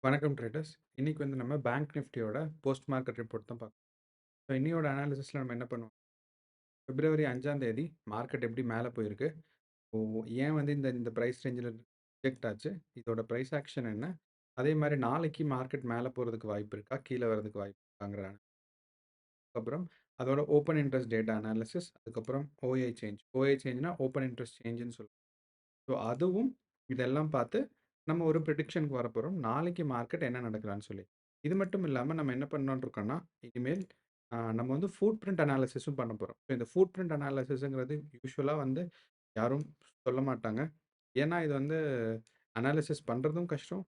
வணக்கம் ட்ரேடர்ஸ். இன்னைக்கு வந்து நம்ம பேங்க் நிஃப்டியோட போஸ்ட் மார்க்கெட் ரிப்போர்ட் தான் பார்க்கணும். ஸோ இன்னையோட அனாலிசிஸ்ல நம்ம என்ன பண்ணுவோம்? பிப்ரவரி 5ஆம் தேதி மார்க்கெட் எப்படி மேலே போயிருக்கு? ஓ ஏன் வந்து இந்த இந்த பிரைஸ் ரேஞ்சில ரிஜெக்ட் ஆச்சு? இதோட பிரைஸ் ஆக்ஷன் என்ன? அதே மாரி நாளைக்கு மார்க்கெட் மேலே போறதுக்கு வாய்ப்பு இருக்கா? கீழ வரதுக்கு வாய்ப்பு இருக்காங்கிற அதுக்கப்புறம் அதோட ஓப்பன் இன்ட்ரெஸ்ட் டேட்டா அனாலிசிஸ், அதுக்கப்புறம் ஓஐ சேஞ்ச். ஓஐ சேஞ்ச்னா ஓப்பன் இன்ட்ரெஸ்ட் சேஞ்சுன்னு சொல்லுவோம். ஸோ அதுவும் இதெல்லாம் பார்த்து நம்ம ஒரு ப்ரிடிக்ஷனுக்கு வரப்போறோம். நாளைக்கு மார்க்கெட் என்ன நடக்கலான்னு சொல்லி. இது மட்டும் இல்லாம நம்ம என்ன பண்ணலாம்னு இருக்கோம்னா, இனிமேல் நம்ம வந்து ஃபுட் பிரிண்ட் அனாலிசிஸும் பண்ண போறோம். ஸோ இந்த ஃபுட் பிரிண்ட் அனாலிசிஸ்ங்கிறது யூசுவலா வந்து யாரும் சொல்ல மாட்டாங்க. ஏன்னா இது வந்து அனாலிசிஸ் பண்றதும் கஷ்டம்.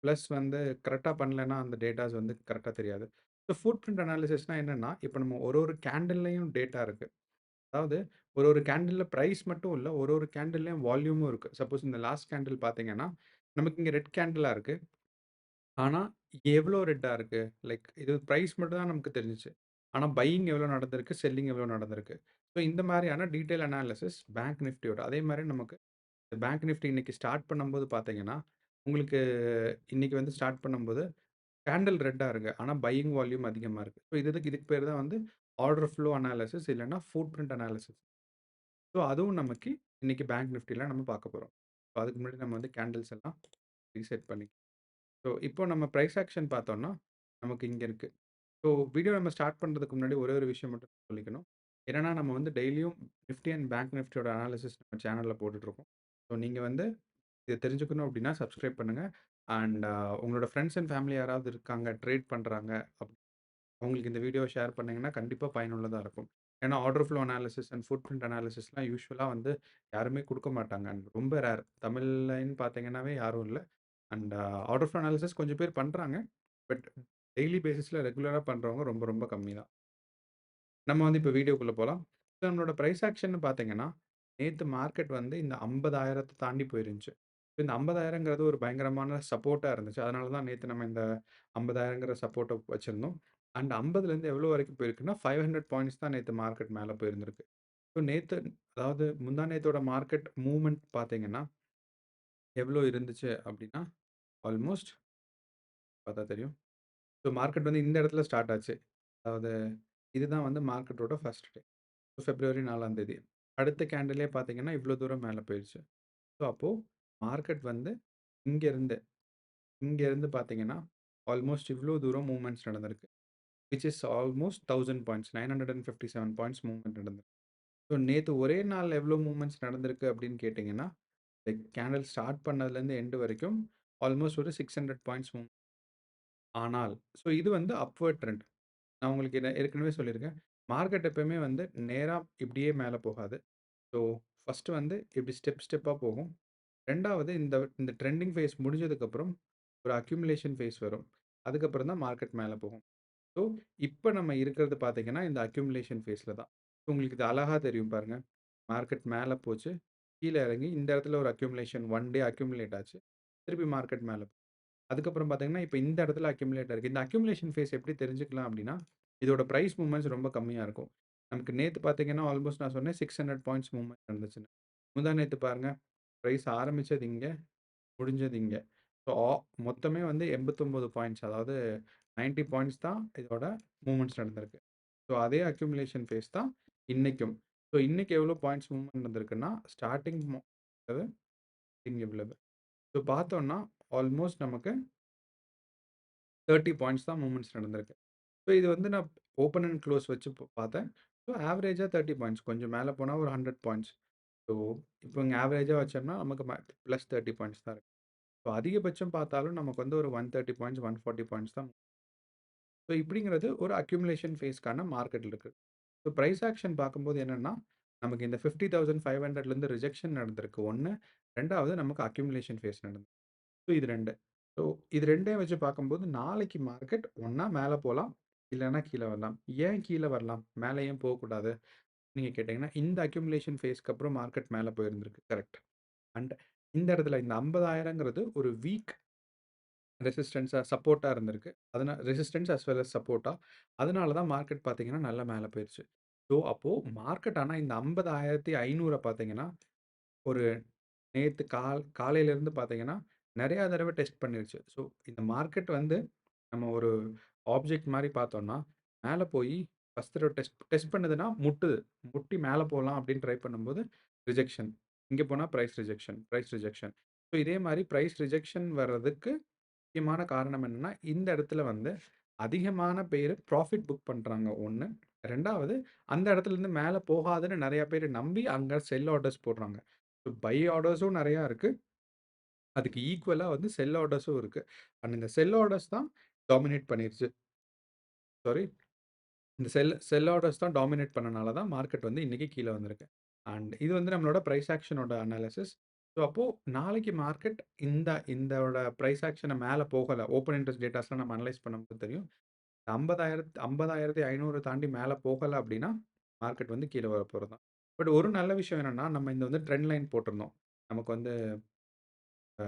பிளஸ் வந்து கரெக்ட்டா பண்ணலன்னா அந்த டேட்டாஸ் வந்து கரெக்ட்டா தெரியாது. ஸோ ஃபுட் பிரிண்ட் அனாலிசிஸ்னா என்னன்னா, இப்ப நம்ம ஒரு ஒரு கேண்டில்லயும் டேட்டா இருக்கு. அதாவது ஒரு ஒரு கேண்டில்ல பிரைஸ் மட்டும் இல்ல. ஒரு ஒரு கேண்டில்லயும் வால்யூமும் இருக்கு. சப்போஸ் இந்த லாஸ்ட் கேண்டில் பார்த்தீங்கன்னா, நமக்கு இங்க ரெட் கேண்டிலா இருக்கு. ஆனா, எவ்ளோ ரெட்டா இருக்கு? லைக் இது பிரைஸ் மட்டும் தான் நமக்கு தெரிஞ்சுச்சு. ஆனா பையிங் எவ்ளோ நடந்திருக்கு? செல்லிங் எவ்ளோ நடந்திருக்கு? ஸோ இந்த மாரியான டீட்டெயில் அனாலிசிஸ் பேங்க் நிஃப்டியோட. அதே மாரி நமக்கு பேங்க் நிஃப்டி இன்னைக்கு ஸ்டார்ட் பண்ணும்போது பார்த்தீங்கன்னா, உங்களுக்கு இன்னைக்கு வந்து ஸ்டார்ட் பண்ணும்போது கேண்டில் ரெட்டா இருக்கு. ஆனா பையிங் வால்யூம் அதிகமா இருக்கு. ஸோ இதுக்கு பேரு தான் வந்து ஆர்டர் ஃப்ளோ அனாலிசிஸ் இல்லன்னா ஃபுட் பிரிண்ட் அனாலிசிஸ். ஸோ அதுவும் நமக்கு இன்னைக்கு பேங்க் நிஃப்டில நம்ம பார்க்க போறோம். ஸோ அதுக்கு முன்னாடி நம்ம வந்து கேண்டில்ஸ் எல்லாம் ரீசெட் பண்ணி ஸோ இப்போ நம்ம பிரைஸ் ஆக்ஷன் பார்த்தோம்னா, நமக்கு இங்க இருக்கு. ஸோ வீடியோ நம்ம ஸ்டார்ட் பண்றதுக்கு முன்னாடி ஒரே ஒரு விஷயம் மட்டும் சொல்லிக்கணும். என்னன்னா நம்ம வந்து டெய்லியும் நிஃப்டி அண்ட் பேங்க் நிஃப்டியோட அனாலிசிஸ் நம்ம சேனல்ல போட்டுட்ருக்கோம். ஸோ நீங்க வந்து இத தெரிஞ்சுக்கணும் அப்படின்னா சப்ஸ்கிரைப் பண்ணுங்க. அண்ட் உங்களோட ஃப்ரெண்ட்ஸ் அண்ட் ஃபேமிலி யாராவது இருக்காங்க, ட்ரேட் பண்றாங்க அவங்களுக்கு இந்த வீடியோ ஷேர் பண்ணீங்கன்னா, கண்டிப்பா பயனுள்ளதா இருக்கும். ஏன்னா, order flow analysis and footprint அனாலிசிஸ்லாம் யூசுவலா வந்து யாருமே குடுக்க மாட்டாங்க. அண்ட் ரொம்ப ரேர். தமிழ்லன்னு பார்த்தீங்கன்னாவே யாரும் இல்ல. அண்ட் ஆர்டர் ஃப்ளோ அனாலிசிஸ் கொஞ்சம் பேர் பண்றாங்க. பட் டெய்லி பேசிஸ்ல ரெகுலரா பண்றவங்க ரொம்ப ரொம்ப கம்மி தான். நம்ம வந்து இப்ப வீடியோக்குள்ள போலாம். நம்மளோட பிரைஸ் ஆக்ஷன்னு பார்த்தீங்கன்னா, நேத்து மார்க்கெட் வந்து இந்த 50,000 தாண்டி போயிருந்துச்சு. இந்த 50,000ங்கிறது ஒரு பயங்கரமான சப்போர்ட்டா இருந்துச்சு. அதனால தான் நேத்து நம்ம இந்த 50,000ங்கிற சப்போர்ட்ட வச்சிருந்தோம். அண்ட் 50லேருந்து எவ்வளோ வரைக்கும் போயிருக்குன்னா, 500 பாயிண்ட்ஸ் தான் நேத்து மார்க்கெட் மேல போயிருந்திருக்கு. ஸோ நேத்து அதாவது முந்தா நேத்தோட மார்க்கெட் மூவ்மெண்ட் பார்த்தீங்கன்னா, எவ்வளோ இருந்துச்சு அப்டின்னா, ஆல்மோஸ்ட் பார்த்தா தெரியும். ஸோ மார்க்கெட் வந்து இந்த இடத்துல ஸ்டார்ட் ஆச்சு. அதாவது இதுதான் வந்து மார்க்கெட்டோட ஃபர்ஸ்ட் டே. பிப்ரவரி 4ஆம் தேதி. அடுத்த கேண்டிலே பார்த்தீங்கன்னா, இவ்ளோ தூரம் மேல போயிருச்சு. ஸோ அப்போ மார்க்கெட் வந்து இங்க இருந்து இங்க இருந்து பார்த்தீங்கன்னா, ஆல்மோஸ்ட் இவ்ளோ தூரம் மூவ்மெண்ட்ஸ் நடந்திருக்கு. Which is almost 1000 points 957 points movement நடந்திருக்கு. ஸோ நேத்து ஒரே நாள்ல எவ்ளோ மூவ்மெண்ட்ஸ் நடந்திருக்கு அப்படின்னு கேட்டீங்கன்னா, லைக் கேண்டில் ஸ்டார்ட் பண்ணதுலேருந்து எண்ட் வரைக்கும் ஆல்மோஸ்ட் ஒரு 600 பாயிண்ட்ஸ் ஆனால், ஸோ இது வந்து அப்வர்ட் ட்ரெண்ட். நான் உங்களுக்கு ஏற்கனவே சொல்லியிருக்கேன். மார்க்கெட் எப்பவுமே வந்து நேரா இப்படியே மேல போகாது. ஸோ, ஃபர்ஸ்ட்டு வந்து இப்படி ஸ்டெப் ஸ்டெப்பா போகும். 2வது இந்த இந்த ட்ரெண்டிங் ஃபேஸ் முடிஞ்சதுக்கப்புறம் ஒரு அக்யூமுலேஷன் ஃபேஸ் வரும். அதுக்கப்புறம் தான் மார்க்கெட் மேல போகும். ஸோ, இப்ப நம்ம இருக்கிறது பார்த்தீங்கன்னா, இந்த அக்யூமுலேஷன் ஃபேஸ்ல தான். உங்களுக்கு இது அழகா தெரியும் பாருங்க. மார்க்கெட் மேல போச்சு. கீழ இறங்கி இந்த இடத்துல ஒரு அக்யூமுலேஷன் 1 டே அக்யூமுலேட் ஆச்சு. திருப்பி மார்க்கெட் மேல அதுக்கப்புறம் பார்த்தீங்கன்னா, இப்ப இந்த இடத்துல அக்யூமுலேட் ஆயிருக்கு. இந்த அக்யூமுலேஷன் ஃபேஸ் எப்படி தெரிஞ்சுக்கலாம் அப்படின்னா, இதோட பிரைஸ் மூவ்மெண்ட்ஸ் ரொம்ப கம்மியா இருக்கும். நமக்கு நேத்து பார்த்தீங்கன்னா, ஆல்மோஸ்ட் நான் சொன்னேன் 600 பாயிண்ட்ஸ் மூவ்மெண்ட் நடந்துச்சுன்னு. முந்தா நேத்து பாருங்க, பிரைஸ் ஆரம்பிச்சது இங்க, முடிஞ்சது இங்க. ஸோ மொத்தமே வந்து 89 பாயிண்ட்ஸ் அதாவது 90 பாயிண்ட்ஸ் தான் இதோட மூவ்மெண்ட்ஸ் நடந்திருக்கு. ஸோ அதே அக்யூமுலேஷன் ஃபேஸ் தான் இன்னைக்கும். ஸோ இன்னைக்கு எவ்வளோ பாயிண்ட்ஸ் மூவ்மெண்ட் நடந்திருக்குன்னா, ஸ்டார்ட்டிங் இங்க இவ்வளவு. ஸோ பார்த்தோம்னா, ஆல்மோஸ்ட் நமக்கு 30 பாயிண்ட்ஸ் தான் மூவ்மெண்ட்ஸ் நடந்திருக்கு. ஸோ இது வந்து நான் ஓப்பன் அண்ட் க்ளோஸ் வச்சு பார்த்தேன். ஸோ ஆவரேஜா 30 பாயிண்ட்ஸ். கொஞ்சம் மேல போனா ஒரு 100 பாயிண்ட்ஸ். ஸோ இப்போ இங்க ஆவரேஜா வச்சோம்னா நமக்கு ப்ளஸ் 30 பாயிண்ட்ஸ் தான் இருக்கு. ஸோ அதிகபட்சம் பார்த்தாலும் நமக்கு வந்து ஒரு 130 பாயிண்ட்ஸ், 140 பாயிண்ட்ஸ் தான். ஸோ இப்படிங்கிறது ஒரு அக்யூமுலேஷன் ஃபேஸ்க்கான மார்க்கெட்ல இருக்கு. ஸோ பிரைஸ் ஆக்ஷன் பார்க்கும்போது என்னன்னா, நமக்கு இந்த 50,500லேருந்து ரிஜெக்ஷன் நடந்திருக்கு 1. 2வது நமக்கு அக்யூமுலேஷன் ஃபேஸ் நடந்திருக்கு. ஸோ இது 2. ஸோ இது 2யும் வச்சு பார்க்கும்போது, நாளைக்கு மார்க்கெட் ஒண்ணா மேல போலாம். இல்லன்னா கீழ வரலாம். ஏன் கீழ வரலாம்? மேல ஏன் போகக்கூடாது? நீங்க கேட்டீங்கன்னா, இந்த அக்யூமுலேஷன் ஃபேஸ்க்கு அப்புறம் மார்க்கெட் மேல போயிருந்திருக்கு. கரெக்ட். அண்ட் இந்த இடத்துல இந்த 50,000ங்கிறது ஒரு வீக் சப்போர்ட்டா இருந்திருக்கு. ரெசிஸ்டன்ஸ் அஸ் வெல் அஸ் சப்போர்ட்டா. அதனால தான் மார்க்கெட் பார்த்தீங்கன்னா, நல்லா மேல போயிருச்சு. ஸோ அப்போ மார்க்கெட் ஆனா இந்த 50,500 பார்த்தீங்கன்னா, ஒரு நேத்து காலையிலருந்து பார்த்தீங்கன்னா, நெறையா தடவ டெஸ்ட் பண்ணிருச்சு. ஸோ இந்த மார்க்கெட் வந்து நம்ம ஒரு ஆப்ஜெக்ட் மாரி பார்த்தோம்னா, மேல போயி ஃபர்ஸ்ட் தடவ டெஸ்ட் டெஸ்ட் பண்ணுதுன்னா முட்டுது. முட்டி மேல போலாம் அப்படின்னு ட்ரை பண்ணும்போது ரிஜெக்ஷன். இங்க போனா price rejection, price rejection. So இதே மாரி பிரைஸ் ரிஜெக்ஷன் வர்றதுக்கு முக்கியமான காரணம் என்னன்னா, இந்த இடத்துல வந்து அதிகமான பேரு ப்ராஃபிட் புக் பண்றாங்க 1. 2வது அந்த இடத்துலருந்து மேல போகாதுன்னு நெறைய பேரு நம்பி அங்க செல் ஆர்டர்ஸ் போடுறாங்க. ஸோ பை ஆர்டர்ஸும் நெறையா இருக்கு. அதுக்கு ஈக்குவலா வந்து செல் ஆர்டர்ஸும் இருக்கு. அண்ட் இந்த செல் ஆர்டர்ஸ் தான் டாமினேட் பண்ணிருச்சு. சாரி. இந்த செல் செல் ஆர்டர்ஸ் தான் டாமினேட் பண்ணனால தான் மார்க்கெட் வந்து இன்னைக்கு கீழ வந்திருக்கு. அண்ட் இது வந்து நம்மளோட பிரைஸ் ஆக்ஷனோட அனாலிசிஸ். ஸோ அப்போ நாளைக்கு மார்க்கெட் இந்தோட பிரைஸ் ஆக்ஷன மேல போகல. ஓப்பன் இன்ட்ரெஸ்ட் டேட்டாஸ்லாம் நம்ம அனலைஸ் பண்ணும்போது தெரியும். 50,500 தாண்டி மேல போகல அப்டின்னா, மார்க்கெட் வந்து கீழ வரப்போறது தான். பட் ஒரு நல்ல விஷயம் என்னன்னா, நம்ம இந்த வந்து ட்ரெண்ட் லைன் போட்டிருந்தோம். நமக்கு வந்து அ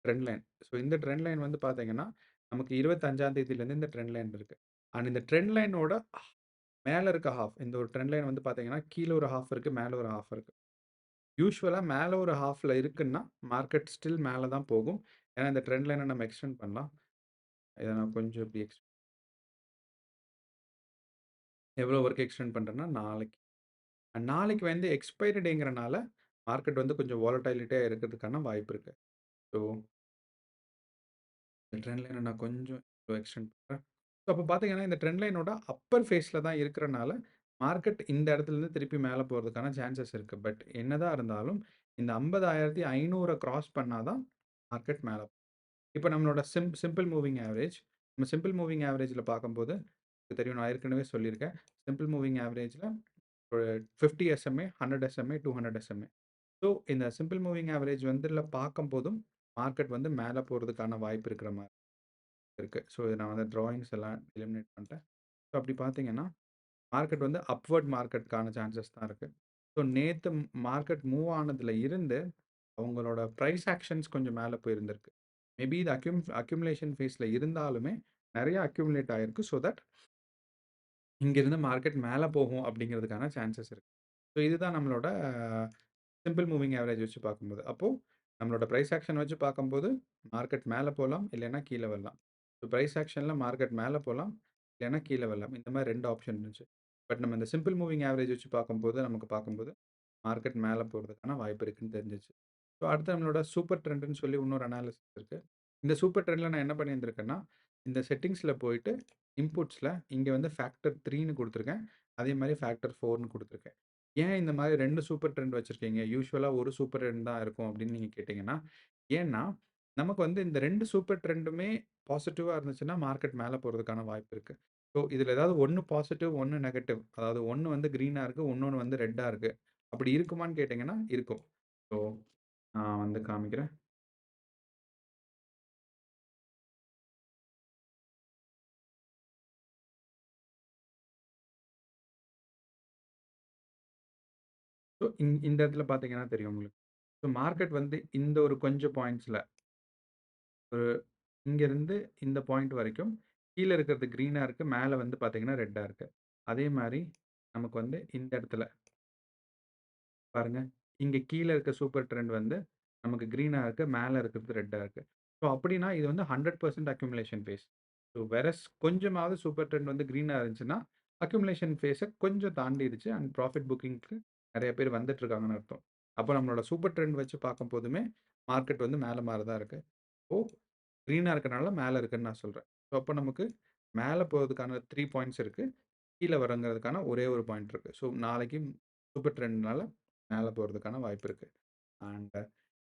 ட்ரெண்ட் லைன். ஸோ இந்த ட்ரெண்ட் லைன் வந்து பார்த்தீங்கன்னா, நமக்கு 25ஆம் தேதியிலேருந்து இந்த ட்ரெண்ட் லைன் இருக்கு. அண்ட் இந்த ட்ரெண்ட் லைனோட மேல இருக்க ஹால்ஃப் இந்த ஒரு ட்ரெண்ட் லைன் வந்து பார்த்தீங்கன்னா, கீழ ஒரு ஹால்ஃப் இருக்கு, மேல ஒரு ஹால்ஃப் இருக்கு. யூசுவலா மேல ஒரு ஹால்ஃப்ல இருக்குன்னா, மார்க்கெட் ஸ்டில் மேல தான் போகும். ஏன்னா இந்த ட்ரெண்ட் லைன நம்ம எக்ஸ்டெண்ட் பண்ணலாம். இத நான் கொஞ்சம் இப்டி எவ்வளோ வரைக்கும் எக்ஸ்டெண்ட் பண்றேன்னா, நாளைக்கு. நாளைக்கு வந்து எக்ஸ்பைரி டேங்கிறனால, மார்க்கெட் வந்து கொஞ்சம் வாலடைலிட்டியா இருக்கிறதுக்கான வாய்ப்பு இருக்கு. ஸோ இந்த ட்ரெண்ட் லைன நான் கொஞ்சம் எக்ஸ்டெண்ட் பண்றேன். ஸோ அப்ப பார்த்தீங்கன்னா, இந்த ட்ரெண்ட் லைனோட அப்பர் ஃபேஸ்ல தான் இருக்கிறனால, மார்க்கெட் இந்த இடத்துலருந்து திருப்பி மேல போறதுக்கான சான்சஸ் இருக்கு. பட் என்னதான் இருந்தாலும், இந்த 50,500 கிராஸ் பண்ணா தான் மார்க்கெட் மேல இப்ப நம்மளோட சிம்பிள் மூவிங் ஆவரேஜ். நம்ம சிம்பிள் மூவிங் ஆவரேஜ்ல பார்க்கும்போது, எனக்கு தெரியும் நான் ஏற்கனவே சொல்லியிருக்கேன். சிம்பிள் மூவிங் ஆவரேஜ்ல ஒரு 50 எஸ்எம்ஏ, 100 எஸ்எம்ஏ, 200 எஸ்எம்ஏ. ஸோ இந்த சிம்பிள் மூவிங் ஆவரேஜ் வந்துல பார்க்கும்போதும், மார்க்கெட் வந்து மேல போறதுக்கான வாய்ப்பு இருக்கிற மாரி இருக்கு. ஸோ நான் வந்து ட்ராயிங்ஸ் எல்லாம் எலிமினேட் பண்ணிட்டேன். ஸோ அப்படி பார்த்தீங்கன்னா, மார்க்கெட் வந்து அப்வர்ட் மார்க்கெட்க்கான சான்சஸ் தான் இருக்கு. ஸோ நேத்து மார்க்கெட் மூவ் ஆனதுல இருந்து, அவங்களோட பிரைஸ் ஆக்ஷன்ஸ் கொஞ்சம் மேல போயிருந்திருக்கு. மேபி இது அக்யூமுலேஷன் ஃபேஸ்ல இருந்தாலுமே, நெறைய அக்யூமுலேட் ஆயிருக்கு. ஸோ தட் இங்கிருந்து மார்க்கெட் மேல போகும் அப்படிங்கிறதுக்கான சான்சஸ் இருக்கு. ஸோ இதுதான் நம்மளோட சிம்பிள் மூவிங் ஆவரேஜ் வச்சு பார்க்கும்போது. அப்போ நம்மளோட பிரைஸ் ஆக்ஷன் வச்சு பார்க்கும்போது, மார்க்கெட் மேல போலாம், இல்லைன்னா கீழ வரலாம். ஸோ பிரைஸ் ஆக்ஷன்ல மார்க்கெட் மேல போலாம், இல்லைன்னா கீழ வரலாம். இந்த மாரி 2 ஆப்ஷன் இருந்துச்சு. பட் நம்ம இந்த சிம்பிள் மூவிங் ஆவரேஜ் வச்சு பார்க்கும்போது, நமக்கு பார்க்கும்போது மார்க்கெட் மேல போறதுக்கான வாய்ப்பு இருக்குன்னு தெரிஞ்சுச்சு. ஸோ அடுத்து நம்மளோட சூப்பர் ட்ரெண்ட்ன்னு சொல்லி இன்னொரு அனாலிசிஸ் இருக்கு. இந்த சூப்பர் ட்ரெண்ட்ல நான் என்ன பண்ணியிருந்திருக்கேன்னா, இந்த செட்டிங்ஸ்ல போயிட்டு இன்புட்ஸ்ல இங்க வந்து ஃபேக்டர் 3ன்னு குடுத்துருக்கேன். அதே மாரி ஃபேக்டர் 4ன்னு குடுத்துருக்கேன். ஏன் இந்த மாரி 2 சூப்பர் ட்ரெண்ட் வச்சிருக்கீங்க? யூசுவலா ஒரு சூப்பர் ட்ரெண்ட் தான் இருக்கும் அப்படின்னு நீங்க கேட்டீங்கன்னா, ஏன்னா நமக்கு வந்து இந்த 2 சூப்பர் ட்ரெண்டுமே பாசிட்டிவா இருந்துச்சுன்னா, மார்க்கெட் மேல போறதுக்கான வாய்ப்பு இருக்கு. ஸோ இதுல ஏதாவது 1 பாசிட்டிவ், 1 நெகட்டிவ். அதாவது 1 வந்து கிரீனா இருக்கு, இன்னொன்னு வந்து ரெட்டா இருக்கு. அப்படி இருக்குமான்னு கேட்டீங்கன்னா, இருக்கும். ஸோ நான் வந்து காமிக்கிறேன். ஸோ இந்த இடத்துல பார்த்தீங்கன்னா தெரியும் உங்களுக்கு. ஸோ மார்க்கெட் வந்து இந்த ஒரு கொஞ்சம் பாயிண்ட்ஸ்ல ஒரு இங்கருந்து இந்த பாயிண்ட் வரைக்கும் கீழ இருக்கிறது கிரீனா இருக்கு. மேல வந்து பார்த்தீங்கன்னா, ரெட்டா இருக்கு. அதே மாரி நமக்கு வந்து இந்த இடத்துல பாருங்க. இங்க கீழ இருக்க சூப்பர் ட்ரெண்ட் வந்து நமக்கு கிரீனா இருக்கு. மேல இருக்கிறது ரெட்டா இருக்கு. ஸோ அப்படின்னா இது வந்து 100% அக்யூமுலேஷன் ஃபேஸ். ஸோ வெரஸ் கொஞ்சமாவது சூப்பர் ட்ரெண்ட் வந்து கிரீனா இருந்துச்சுன்னா, அக்யூமுலேஷன் ஃபேஸ கொஞ்சம் தாண்டிருச்சு அண்ட் ப்ராஃபிட் புக்கிங்க்கு நெறைய பேர் வந்துட்டு இருக்காங்கன்னு அர்த்தம். அப்போ நம்மளோட சூப்பர் ட்ரெண்ட் வச்சு பார்க்கும்போதுமே, மார்க்கெட் வந்து மேல மாரி தான் இருக்கு. இப்போ கிரீனா இருக்கனால மேல இருக்குன்னு நான் சொல்றேன். ஸோ அப்போ நமக்கு மேல போறதுக்கான 3 பாயிண்ட்ஸ் இருக்கு. கீழ வரங்கிறதுக்கான ஒரே ஒரு பாயிண்ட் இருக்கு. ஸோ நாளைக்கு சூப்பர் ட்ரெண்ட்னால மேல போறதுக்கான வாய்ப்பு இருக்கு. அண்ட்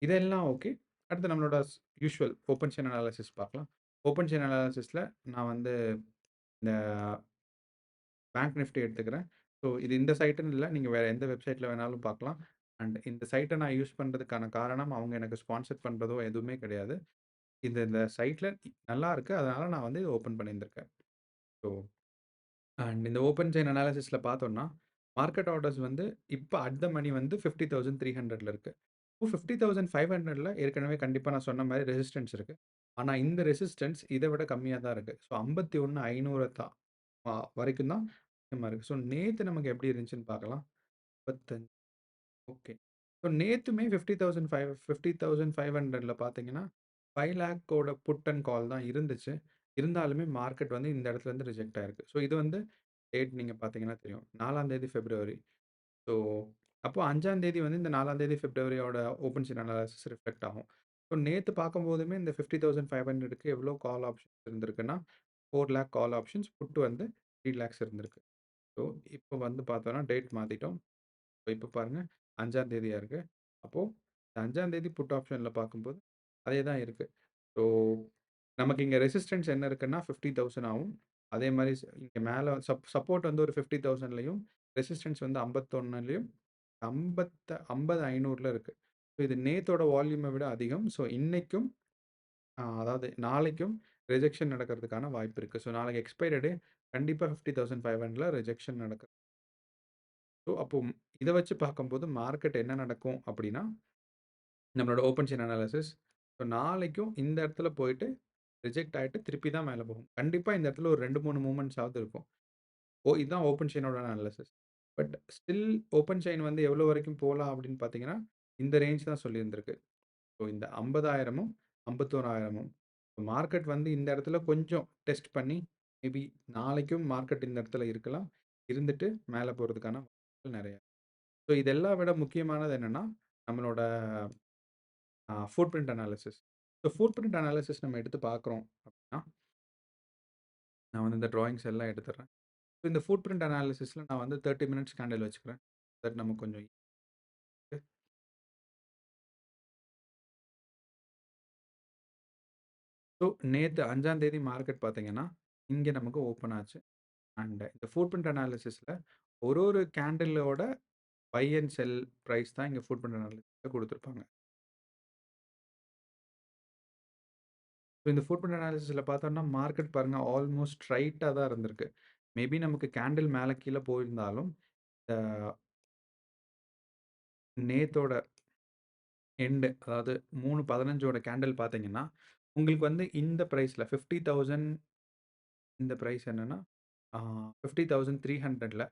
இதெல்லாம் ஓகே. அடுத்து நம்மளோட யூசுவல் ஓப்பன் செயின் அனாலிசிஸ் பார்க்கலாம். ஓப்பன் செயின் அனாலிசிஸ்ல நான் வந்து இந்த பேங்க் நிஃப்டி எடுத்துக்கிறேன். ஸோ இது இந்த சைட்டுன்னு இல்ல. நீங்க வேற எந்த வெப்சைட்ல வேணாலும் பார்க்கலாம். அண்ட் இந்த சைட்ட நான் யூஸ் பண்றதுக்கான காரணம் அவங்க எனக்கு ஸ்பான்சர் பண்றதோ எதுவுமே கிடையாது. இந்த சைட்ல நல்லா இருக்கு. அதனால நான் வந்து இத ஓப்பன் பண்ணியிருந்திருக்கேன். ஸோ அண்ட் இந்த ஓப்பன் செயின் அனாலிசிஸ்ல பார்த்தோம்னா, மார்க்கெட் ஆர்டர்ஸ் வந்து இப்ப அட் த மணி வந்து 50,300ல இருக்கு. இப்போ 50,500ல ஏற்கனவே கண்டிப்பா நான் சொன்ன மாரி ரெசிஸ்டன்ஸ் இருக்கு. ஆனா இந்த ரெசிஸ்டன்ஸ் இத விட கம்மியா தான் இருக்கு. ஸோ 51,500 தான் வரைக்கும் தான் அதிகமா இருக்கு. ஸோ நேத்து நமக்கு எப்படி இருந்துச்சுன்னு பார்க்கலாம். 55 ஓகே. ஸோ நேத்துமே 50,500ல பார்த்தீங்கன்னா 5,00,000 புட் அண்ட் கால் தான் இருந்துச்சு. இருந்தாலுமே மார்க்கெட் வந்து இந்த இடத்துலருந்து ரிஜெக்ட் ஆயிருக்கு. ஸோ இது வந்து டேட் நீங்க பார்த்தீங்கன்னா தெரியும். 4ஆம் தேதி பிப்ரவரி. ஸோ அப்போ 5ஆம் தேதி வந்து இந்த 4ஆம் தேதி பிப்ரவரியோட ஓப்பன் சைன் அனாலிசிஸ் ரிஃப்ளெக்ட் ஆகும். ஸோ நேத்து பார்க்கும்போதுமே இந்த 50,500க்கு எவ்வளோ கால் ஆப்ஷன்ஸ் இருந்திருக்குன்னா, 4,00,000 கால் ஆப்ஷன்ஸ், புட் வந்து 3,00,000 இருந்திருக்கு. ஸோ இப்போ வந்து பார்த்தோம்னா டேட் மாத்திட்டோம். இப்ப பாருங்க 5ஆம் தேதியா இருக்கு. அப்போ 5ஆம் தேதி புட் ஆப்ஷன்ல பார்க்கும்போது அதே தான் இருக்கு. ஸோ நமக்கு இங்க ரெசிஸ்டன்ஸ் என்ன இருக்குன்னா 50,000 ஆவும். அதே மாரி இங்க மேல சப்போர்ட் வந்து ஒரு 50,000லயும், ரெசிஸ்டன்ஸ் வந்து 51லயும், 50,500ல இருக்கு. ஸோ இது நேத்தோட வால்யூம விட அதிகம். ஸோ இன்னைக்கும் அதாவது நாளைக்கும் ரிஜெக்ஷன் நடக்கிறதுக்கான வாய்ப்பு இருக்கு. ஸோ நாளைக்கு எக்ஸ்பைரி டே கண்டிப்பா 50,500ல ரிஜெக்ஷன் நடக்கு. ஸோ அப்போ இத வச்சு பார்க்கும்போது மார்க்கெட் என்ன நடக்கும் அப்டின்னா, நம்மளோட ஓப்பன் செயின் அனாலிசிஸ். ஸோ நாளைக்கும் இந்த இடத்துல போயிட்டு ரிஜெக்ட் ஆயிட்டு திருப்பி தான் மேல போகும். கண்டிப்பா இந்த இடத்துல ஒரு 2, 3 மூவ்மெண்ட்ஸாவது இருக்கும். இதுதான் ஓப்பன் செயினோட analysis. But still open chain வந்து எவ்வளோ வரைக்கும் போலாம் அப்படின்னு பார்த்தீங்கன்னா, இந்த ரேஞ்ச் தான் சொல்லியிருந்திருக்கு. ஸோ இந்த 50,000ம் 51,000ம் மார்க்கெட் வந்து இந்த இடத்துல கொஞ்சம் டெஸ்ட் பண்ணி, மேபி நாளைக்கும் மார்க்கெட் இந்த இடத்துல இருக்கலாம். இருந்துட்டு மேல போறதுக்கான வாய்ப்புகள் நெறைய. ஸோ இதெல்லாம் விட முக்கியமானது என்னன்னா, நம்மளோட food print analysis. So food print analysis நம்ம எடுத்து பார்க்குறோம் அப்படின்னா, நான் வந்து இந்த ட்ராயிங்ஸ் எல்லாம் எடுத்துடுறேன். ஸோ இந்த ஃபுட் பிரிண்ட் அனாலிசிஸ்ல நான் வந்து 30 மினிட்ஸ் கேண்டில் வச்சுக்கிறேன். தட் நமக்கு கொஞ்சம் ஸோ நேத்து 5ஆம் தேதி மார்க்கெட் பார்த்தீங்கன்னா, இங்க நமக்கு ஓப்பன் ஆச்சு. அண்ட் இந்த ஃபுட் பிரிண்ட் அனாலிசிஸ்ல ஒரு ஒரு கேண்டிலோட பை அண்ட் செல் பிரைஸ் தான் இங்க ஃபுட் பிரிண்ட் அனாலிசிஸ்ல குடுத்துருப்பாங்க. ஸோ இந்த ஃபுட் பிரிண்ட் அனாலிசிஸ்ல பார்த்தோம்னா, மார்க்கெட் பாருங்க ஆல்மோஸ்ட் ஸ்ட்ரைட்டா தான் இருந்திருக்கு. மேபி நமக்கு கேண்டில் மேல கீழ போயிருந்தாலும், இந்த நேத்தோட எண்ட் அதாவது 3:15 கேண்டில் பார்த்தீங்கன்னா, உங்களுக்கு வந்து இந்த பிரைஸ்ல 50,000 இந்த பிரைஸ் என்னன்னா, ஆ 50,300ல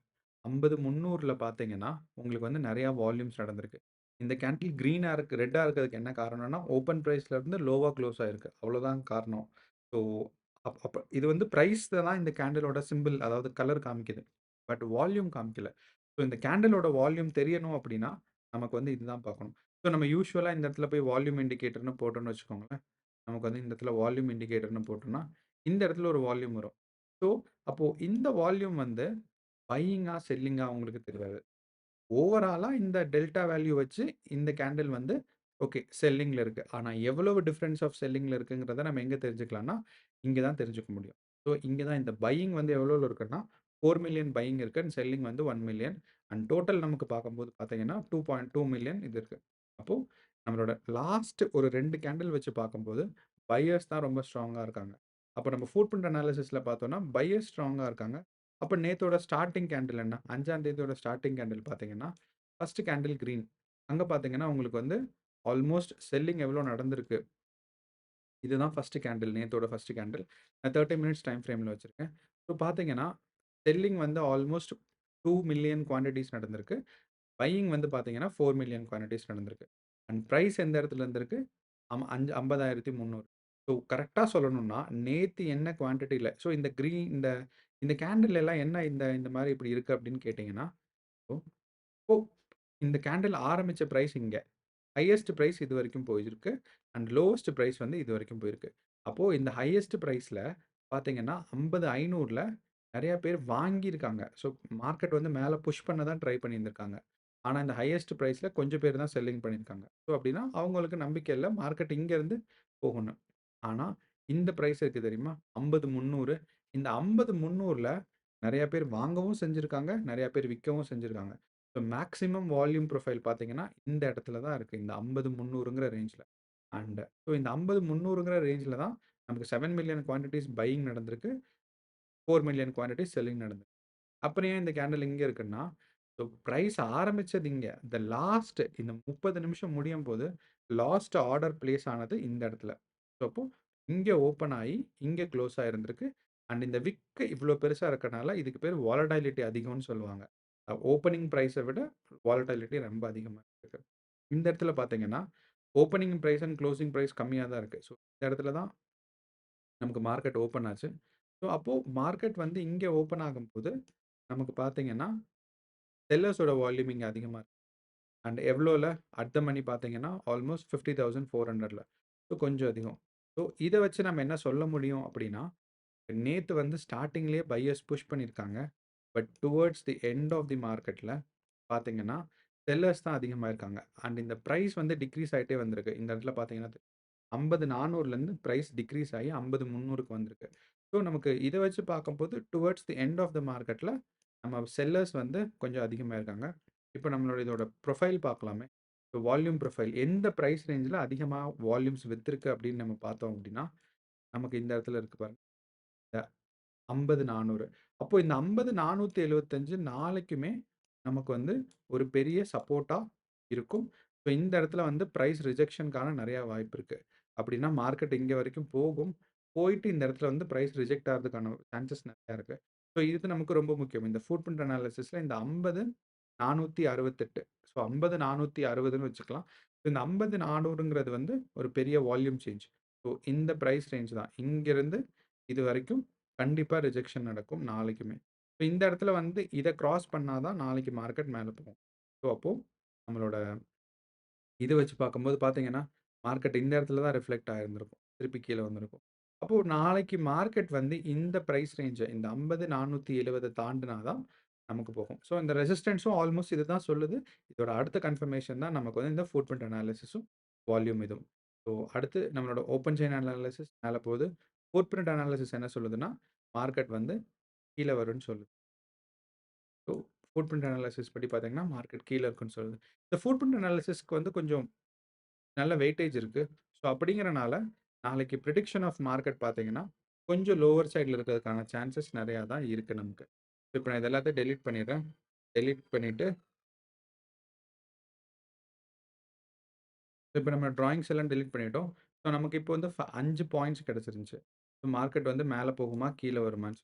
50,300ல பார்த்தீங்கன்னா, உங்களுக்கு வந்து நெறையா வால்யூம்ஸ் நடந்திருக்கு. இந்த கேண்டில் கிரீனா இருக்கு ரெட்டா இருக்கிறதுக்கு என்ன காரணம்னா, ஓப்பன் பிரைஸ்ல இருந்து லோவா குளோஸ் ஆயிருக்கு. அவ்வளோதான் காரணம். ஸோ, அப்ப இது வந்து பிரைஸ்ல தான் இந்த கேண்டிலோட சிம்பிள் அதாவது கலர் காமிக்குது. பட் வால்யூம் காமிக்கல. ஸோ, இந்த கேண்டிலோட வால்யூம் தெரியணும் அப்படின்னா, நமக்கு வந்து இதுதான் பார்க்கணும். ஸோ, நம்ம யூசுவலா இந்த இடத்துல போய் வால்யூம் இண்டிகேட்டர்ன்னு போட்டோம்னு வச்சுக்கோங்களேன். நமக்கு வந்து இந்த இடத்துல வால்யூம் இண்டிகேட்டர்ன்னு போட்டோம்னா, இந்த இடத்துல ஒரு வால்யூம் வரும். ஸோ, அப்போ இந்த வால்யூம் வந்து பையிங்கா, செல்லிங்கா உங்களுக்கு தெரியாது. ஓவராலா இந்த டெல்டா வேல்யூ வச்சு இந்த கேண்டில் வந்து ஓகே செல்லிங்ல இருக்கு. ஆனா எவ்வளவு டிஃபரன்ஸ் ஆஃப் செல்லிங்ல இருக்குங்கிறத நம்ம எங்க தெரிஞ்சுக்கலாம்னா, இங்க தான் தெரிஞ்சுக்க முடியும். ஸோ இங்க தான் இந்த பையிங் வந்து எவ்வளோல இருக்குன்னா, 4,000,000 பையிங் இருக்கு அண்ட் செல்லிங் வந்து 1,000,000 அண்ட் டோட்டல் நமக்கு பார்க்கும்போது பார்த்தீங்கன்னா, 2.2 மில்லியன் இது இருக்கு. அப்போ நம்மளோட லாஸ்ட் ஒரு 2 கேண்டில் வச்சு பார்க்கும்போது, பையர்ஸ் தான் ரொம்ப ஸ்ட்ராங்கா இருக்காங்க. அப்ப நம்ம ஃபுட் பிரிண்ட் அனாலிசிஸ்ல பார்த்தோம்னா, பையர்ஸ் ஸ்ட்ராங்கா இருக்காங்க. அப்ப நேத்தோட ஸ்டார்ட்டிங் கேண்டில் என்ன? 5ஆம் தேதியோட ஸ்டார்ட்டிங் கேண்டில் பார்த்தீங்கன்னா, ஃபர்ஸ்ட் கேண்டில் கிரீன். அங்க பார்த்தீங்கன்னா, உங்களுக்கு வந்து ஆல்மோஸ்ட் செல்லிங் எவ்வளோ நடந்திருக்கு? இதுதான் ஃபர்ஸ்ட் கேண்டில். நேத்தோட ஃபர்ஸ்ட் கேண்டில். நான் 30 மினிட்ஸ் டைம் ஃப்ரேம்ல வச்சிருக்கேன். ஸோ பார்த்தீங்கன்னா, செல்லிங் வந்து ஆல்மோஸ்ட் 2,000,000 குவான்டிட்டீஸ் நடந்திருக்கு. பையிங் வந்து பார்த்தீங்கன்னா, 4,000,000 குவான்டிட்டீஸ் நடந்திருக்கு. அண்ட் பிரைஸ் எந்த இடத்துல இருந்திருக்கு? 50,300. ஸோ கரெக்ட்டா சொல்லணும்னா, நேத்து என்ன குவான்டிட்டில ஸோ இந்த இந்த இந்த கேண்டில் எல்லாம் என்ன இந்த இந்த மாரி இப்படி இருக்கு அப்படின்னு கேட்டீங்கன்னா, ஓ ஓ இந்த கேண்டில் ஆரம்பிச்ச பிரைஸ் இங்க. ஹையஸ்ட் பிரைஸ் இதுவரைக்கும் போயிருக்கு. அண்ட் லோவஸ்ட் பிரைஸ் வந்து இதுவரைக்கும் போயிருக்கு. அப்போ இந்த ஹையஸ்ட் பிரைஸ்ல பார்த்தீங்கன்னா, 50,500ல நெறைய பேர் வாங்கியிருக்காங்க. ஸோ மார்க்கெட் வந்து மேல புஷ் பண்ண தான் ட்ரை பண்ணியிருந்திருக்காங்க. ஆனா இந்த ஹையஸ்ட் பிரைஸ்ல கொஞ்சம் பேர் தான் செல்லிங் பண்ணியிருக்காங்க. ஸோ அப்டின்னா அவங்களுக்கு நம்பிக்கை இல்ல. மார்க்கெட் இங்கருந்து போகும்னு. ஆனா இந்த பிரைஸ் இருக்கு தெரியுமா? 50,300 இந்த 50,300ல நெறைய பேர் வாங்கவும் செஞ்சிருக்காங்க. நெறைய பேர் விக்கவும் செஞ்சிருக்காங்க. ஸோ மேக்ஸிமம் வால்யூம் புரொஃபைல் பார்த்தீங்கன்னா, இந்த இடத்துல தான் இருக்கு. இந்த 50,300ங்கிற ரேஞ்ச்ல. அண்ட் ஸோ இந்த 50,300ங்கிற ரேஞ்ச்ல தான் நமக்கு 7,000,000 குவான்டிட்டீஸ் பையிங் நடந்திருக்கு. 4,000,000 குவான்டிட்டீஸ் செல்லிங் நடந்திருக்கு. அப்புறம் ஏன் இந்த கேண்டில் இங்க இருக்குன்னா, ஸோ பிரைஸ் ஆரம்பிச்சது இங்க. இந்த 30 நிமிஷம் முடியும்போது, லாஸ்ட் ஆர்டர் பிளேஸ் ஆனது இந்த இடத்துல. ஸோ அப்போ இங்க ஓப்பன் ஆயி, இங்க குளோஸ் ஆயிருந்திருக்கு. அண்ட் இந்த விக் இவ்ளோ பெருசா இருக்கனால, இதுக்கு பேர் வாலடைலிட்டி அதிகம்னு சொல்லுவாங்க. ஓப்பனிங் பிரைஸ விட வாலடைலிட்டி ரொம்ப அதிகமா இருக்கு. இந்த இடத்துல பார்த்தீங்கன்னா, opening price and closing price கம்மியா தான் இருக்கு. ஸோ இந்த இடத்துல தான் நமக்கு மார்க்கெட் ஓப்பன் ஆச்சு. ஸோ அப்போ மார்க்கெட் வந்து இங்க ஓப்பன் ஆகும்போது, நமக்கு பார்த்தீங்கன்னா, செல்லர்ஸோட வால்யூம் இங்க அதிகமா இருக்கு. அண்ட் எவ்வளோல அட் த மணி பார்த்தீங்கன்னா, ஆல்மோஸ்ட் 50,400ல. ஸோ கொஞ்சம் அதிகம். ஸோ இத வச்சு நம்ம என்ன சொல்ல முடியும் அப்படின்னா, நேத்து வந்து ஸ்டார்ட்டிங்லயே பையர்ஸ் புஷ் பண்ணியிருக்காங்க. But towards the end of the மார்க்கெட்ல பார்த்தீங்கன்னா, செல்லர்ஸ் தான் அதிகமா இருக்காங்க. அண்ட் இந்த பிரைஸ் வந்து டிக்ரீஸ் ஆயிட்டே வந்திருக்கு. இந்த இடத்துல பார்த்தீங்கன்னா 50,400லேருந்து பிரைஸ் டிக்ரீஸ் ஆகி 50,300க்கு வந்திருக்கு. ஸோ நமக்கு இத வச்சு பார்க்கும்போது towards the end of the மார்க்கெட்ல நம்ம செல்லர்ஸ் வந்து கொஞ்சம் அதிகமா இருக்காங்க. இப்ப நம்மளோட இதோட ப்ரொஃபைல் பார்க்கலாமே. இப்போ வால்யூம் ப்ரொஃபைல் எந்த பிரைஸ் ரேஞ்ச்ல அதிகமா வால்யூம்ஸ் வித்திருக்கு அப்படின்னு நம்ம பார்த்தோம் அப்படின்னா, நமக்கு இந்த இடத்துல இருக்கு பாருங்க. 50, 400. அப்போ இந்த 50, 475 நாளைக்குமே நமக்கு வந்து ஒரு பெரிய சப்போர்ட்டா இருக்கும். ஸோ இந்த இடத்துல வந்து பிரைஸ் ரிஜெக்ஷன்க்கான நெறைய வாய்ப்பு இருக்கு. அப்படின்னா மார்க்கெட் இங்க வரைக்கும் போகும். போயிட்டு இந்த இடத்துல வந்து பிரைஸ் ரிஜெக்ட் ஆகுறதுக்கான சான்சஸ் நெறையா இருக்கு. ஸோ இது நமக்கு ரொம்ப முக்கியம். இந்த ஃபுட் பிரிண்ட் அனாலிசிஸ்ல இந்த 50, 468 ஸோ 50, 460ன்னு வச்சுக்கலாம். இந்த 50, 400ங்கிறது வந்து ஒரு பெரிய வால்யூம் சேஞ்ச். ஸோ இந்த பிரைஸ் ரேஞ்ச் தான். இங்கிருந்து இதுவரைக்கும் கண்டிப்பா ரிஜெக்ஷன் நடக்கும் நாளைக்குமே. ஸோ இந்த இடத்துல வந்து இத கிராஸ் பண்ணா தான் நாளைக்கு மார்க்கெட் மேல போகும். ஸோ அப்போ நம்மளோட இத வச்சு பார்க்கும்போது பார்த்தீங்கன்னா, மார்க்கெட் இந்த இடத்துல தான் ரிஃப்ளெக்ட் ஆயிருந்திருக்கும். திருப்பி கீழ வந்திருக்கும். அப்போ நாளைக்கு மார்க்கெட் வந்து இந்த பிரைஸ் ரேஞ்ச இந்த 50, 470 தாண்டுனா தான் நமக்கு போகும். ஸோ இந்த ரெசிஸ்டன்ஸும் ஆல்மோஸ்ட் இதுதான் சொல்லுது. இதோட அடுத்த கன்ஃபர்மேஷன் தான் நமக்கு வந்து இந்த ஃபுட் பிரிண்ட் அனாலிசிஸும், வால்யூம் இதுவும். ஸோ அடுத்து நம்மளோட ஓப்பன் செயின் அனாலிசிஸ் மேல போகுது. ஃபுட் பிரிண்ட் அனாலிசிஸ் என்ன சொல்லுதுன்னா, மார்க்கெட் வந்து கீழ வரும்ன்னு சொல்லுது. ஸோ ஃபுட் பிரிண்ட் அனாலிசிஸ் படி பார்த்தீங்கன்னா, மார்க்கெட் கீழ இருக்குன்னு சொல்லுது. இந்த ஃபுட் பிரிண்ட் அனாலிசிஸ்க்கு வந்து கொஞ்சம் நல்ல வெயிட்டேஜ் இருக்கு. ஸோ அப்படிங்கிறனால, நாளைக்கு பிரிடிக்ஷன் ஆஃப் மார்க்கெட் பார்த்தீங்கன்னா, கொஞ்சம் லோவர் சைட்ல இருக்கிறதுக்கான சான்சஸ் நெறையா தான் இருக்கு நமக்கு. இப்ப நான் இது எல்லாத்தையும் டெலீட் பண்ணிடுறேன். டெலீட் பண்ணிட்டு, இப்ப நம்ம ட்ராயிங்ஸ் எல்லாம் டெலீட் பண்ணிட்டோம். ஸோ நமக்கு இப்போ வந்து 5 பாயிண்ட்ஸ் கிடைச்சிருந்துச்சு. ஸோ மார்க்கெட் வந்து மேல போகுமா? கீழ வருமான்னு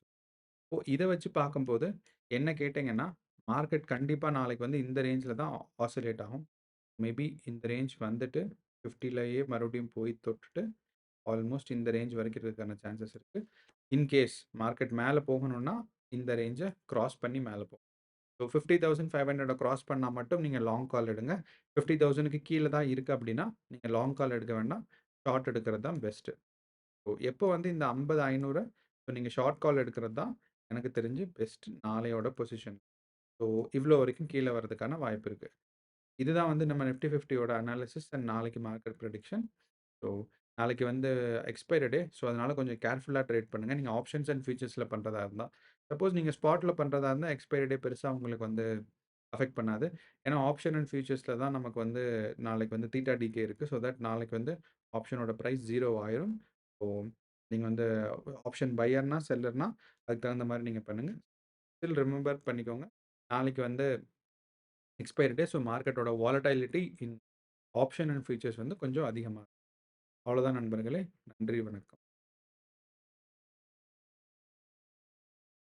இப்போ இத வச்சு பார்க்கும்போது, என்ன கேட்டீங்கன்னா, மார்க்கெட் கண்டிப்பா நாளைக்கு வந்து இந்த ரேஞ்ச்ல தான் ஆசிலேட் ஆகும். மேபி இந்த ரேஞ்ச் வந்துட்டு 50லயே மறுபடியும் போய் தொட்டுட்டு ஆல்மோஸ்ட் இந்த ரேஞ்ச் வரைக்கும் இருக்கிறதுக்கான சான்சஸ் இருக்கு. இன் கேஸ் மார்க்கெட் மேல போகணும்னா, இந்த ரேஞ்ச கிராஸ் பண்ணி மேல போகும். ஸோ 50,500 கிராஸ் பண்ணா மட்டும் நீங்க லாங் கால் எடுங்க. 50,000க்கு கீழ தான் இருக்கு அப்படின்னா, நீங்க லாங் கால் எடுக்க வேண்டாம். ஷார்ட் எடுக்கிறது தான் பெஸ்ட். ஸோ எப்போ வந்து இந்த 50, 500 ஸோ நீங்க ஷார்ட் கால் எடுக்கிறது தான் எனக்கு தெரிஞ்சு பெஸ்ட் நாளையோட பொசிஷன். ஸோ இவ்ளோ வரைக்கும் கீழ வரதுக்கான வாய்ப்பு இருக்கு. இதுதான் வந்து நம்ம நிஃப்டி 50யோட அனாலிசிஸ் அண்ட் நாளைக்கு மார்க்கெட் ப்ரெடிக்ஷன். ஸோ, நாளைக்கு வந்து எக்ஸ்பைரி டே. ஸோ, அதனால கொஞ்சம் கேர்ஃபுல்லா ட்ரேட் பண்ணுங்க. நீங்க ஆப்ஷன்ஸ் அண்ட் ஃபியூச்சர்ஸ்ல பண்றதா இருந்தா. சப்போஸ் நீங்க ஸ்பாட்ல பண்றதா இருந்தா, எக்ஸ்பைரி டே பெருசா உங்களுக்கு வந்து அஃபெக்ட் பண்ணாது. ஏன்னா, ஆப்ஷன் அண்ட் ஃபியூச்சர்ஸ்ல தான் நமக்கு வந்து நாளைக்கு வந்து தீட்டா டிகே இருக்கு. ஸோ தட் நாளைக்கு வந்து ஆப்ஷனோட பிரைஸ் 0 ஆயிரும். ஸோ, நீங்க வந்து ஆப்ஷன் பையர்னா, செல்லர்னா அதுக்கு தகுந்த மாரி நீங்க பண்ணுங்க. ஸ்டில் ரிமெம்பர் பண்ணிக்கோங்க. நாளைக்கு வந்து எக்ஸ்பைரி டே. ஸோ, மார்க்கெட்டோட volatility in option and futures வந்து கொஞ்சம் அதிகமா இருக்கும். அவ்வளோதான் நண்பர்களே. நன்றி, வணக்கம்.